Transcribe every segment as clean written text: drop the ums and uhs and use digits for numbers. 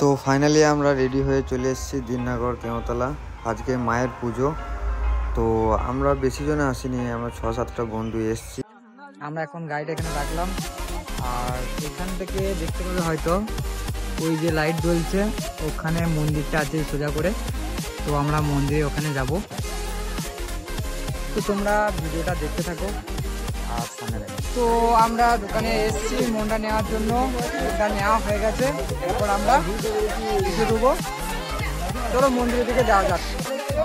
তো ফাইনালি আমরা রেডি হয়ে চলে এসেছি দিননগর কেওতলা। আজকে মায়ের পুজো। তো আমরা বেশি জনে আসিনি, আমরা 6-7টা বন্ধু এসেছি। আমরা এখন গাড়িটা এখানে রাখলাম, আর এখান থেকে দেখতে পাবে হয়তো ওই যে লাইট জ্বলছে, ওখানে মন্দিরটা আছে সোজা করে। তো আমরা মন্দিরে ওখানে যাব। তো তোমরা ভিডিওটা দেখতে থাকো আর সামনে দেখো। তো আমরা দোকানে এসেছি মনটা নেওয়ার জন্য, মনটা নেওয়া হয়ে গেছে। এরপর আমরা পুজো দেবো। চলো মন্দিরের দিকে যাওয়া যাক।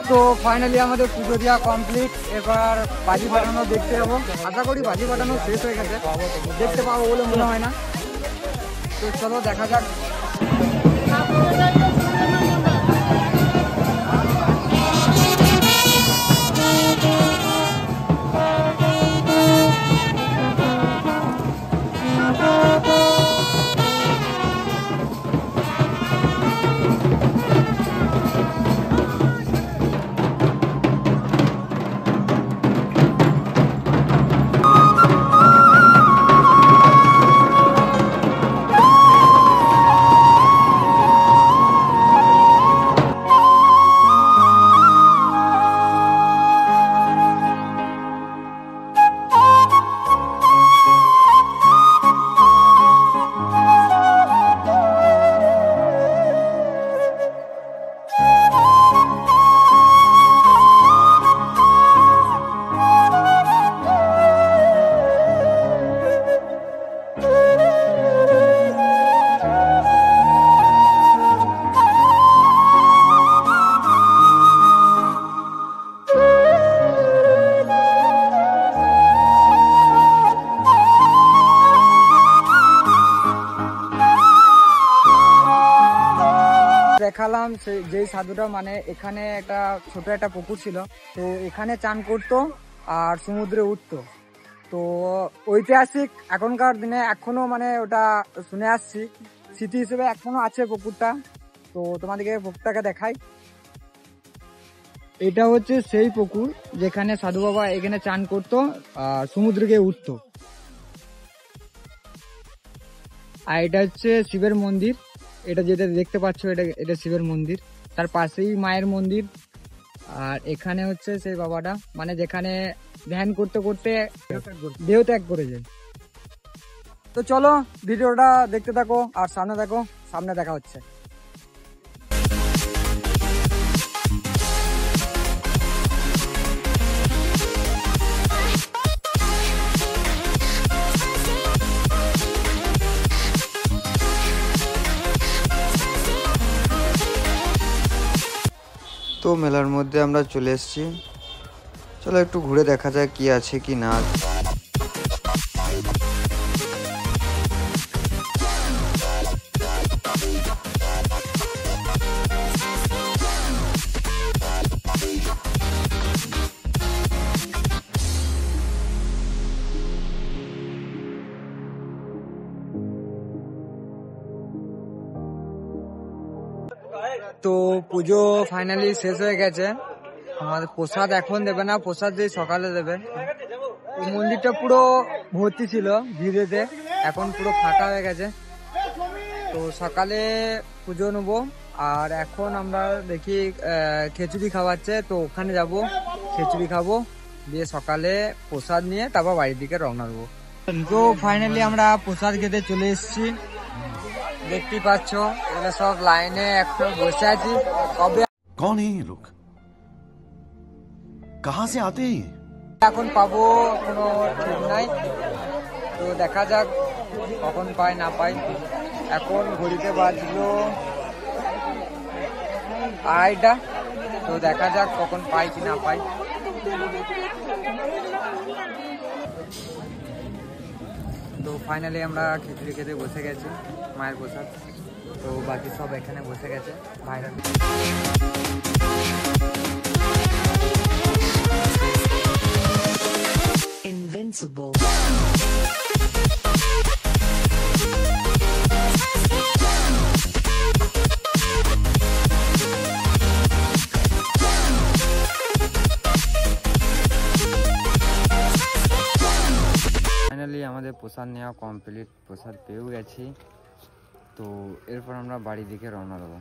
তো ফাইনালি আমাদের পুজো দেওয়া কমপ্লিট। এবার বাজি ফাটানো দেখতে যাবো। আশা করি বাজি ফাটানো শেষ হয়ে গেছে, দেখতে পাবো বলে মনে হয় না। তো চলো দেখা যাক। দেখালাম যেই সাধুটা, মানে এখানে একটা ছোট একটা পুকুর ছিল, তো এখানে চান করতো আর সমুদ্রে উঠতো। তো ঐতিহাসিক এখনকার দিনে এখনো মানে ওটা শুনে আসছি, স্মৃতি হিসেবে এখনো আছে পুকুরটা। তো তোমাদেরকে পুকুরটাকে দেখাই। এটা হচ্ছে সেই পুকুর যেখানে সাধু বাবা এখানে চান করতো আর সমুদ্রে গিয়ে উঠতো। আর এটা হচ্ছে শিবের মন্দির। এটা যেটা দেখতে পাচ্ছ, এটা শিবের মন্দির, তার পাশেই মায়ের মন্দির। আর এখানে হচ্ছে সেই বাবাটা, মানে যেখানে ধ্যান করতে করতে দেহ ত্যাগ করেছে। তো চলো ভিডিওটা দেখতে থাকো আর সামনে দেখো, সামনে দেখা হচ্ছে। তো মেলার মধ্যে আমরা চলে এসেছি। চলো একটু ঘুরে দেখা যায় কি আছে কি না। তো পুজো ফাইনালি শেষ হয়ে গেছে। আমাদের প্রসাদ এখন দেবে না, প্রসাদ দিয়ে সকালে দেবে। মন্দিরটা পুরো ভর্তি ছিল ভিড়েতে, এখন পুরো ফাঁকা হয়ে গেছে। তো সকালে পুজো নেবো, আর এখন আমরা দেখি খিচুড়ি খাওয়াচ্ছে, তো ওখানে যাব, খিচুড়ি খাবো, দিয়ে সকালে প্রসাদ নিয়ে তারপর বাড়ির দিকে রওনা দেবো। তো ফাইনালি আমরা প্রসাদ খেতে চলে এসেছি। দেখতেই পাচ্ছ এরা সব লাইনে এখন বসে আছি। কবে कौन है ये लोग, कहां से आते हैं? এখন পাবো কোনো ঠিক নাই। তো দেখা যাক কখন পাই না পাই। এখন ঘড়িতে বাজলো 2:30। তো দেখা যাক কখন পাই কি না পাই। তো ফাইনালি আমরা খিচুড়ি খেতে বসে গেছি, মায়ের প্রসাদ। তো বাকি সব এখানে বসে গেছে ভাইরা। Invincible. ফাইনালি আমাদের প্রসাদ নেওয়া কমপ্লিট, প্রসাদ পেয়েও গেছি। তো এরপর আমরা বাড়ির দিকে রওনা দেবো।